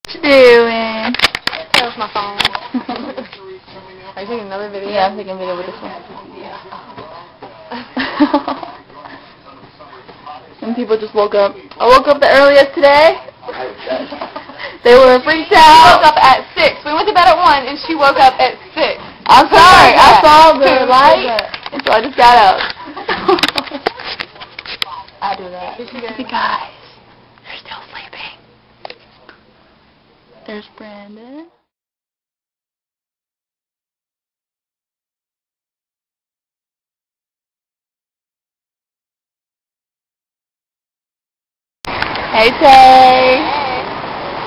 What you doing? That was my phone. Are you taking another video? Yeah, I'm taking a video with this one. And people just woke up. I woke up the earliest today. They were freaked out. She woke up at 6. We went to bed at 1, and she woke up at 6. I'm sorry. I saw the light, and so I just got up. I do that. Hey guys, they're still sleeping. There's Brandon. Hey Tay.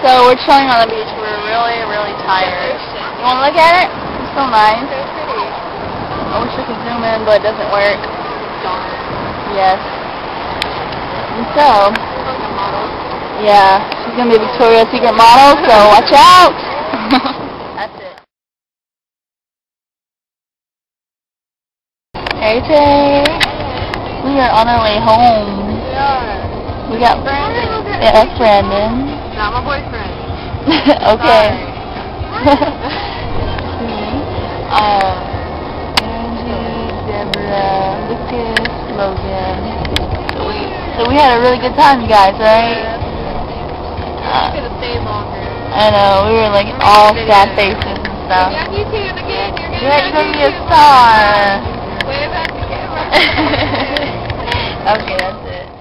So we're chilling on the beach. We're really, really tired. You want to look at it? It's so nice. So pretty. I wish I could zoom in, but it doesn't work. Yes. And so, yeah, she's going to be a Victoria's Secret model, so watch out. That's it. Hey Tay. We are on our way home. We are. We got Brandon. Yeah, that's Brandon. Not my boyfriend. Okay. Angie, Deborah, Lucas, Logan. So we had a really good time, you guys, right? We could have stayed longer. I know, we were like all sad faces and stuff. You're on YouTube again. Yeah, you're gonna be a star. Way back the camera. Okay, that's it.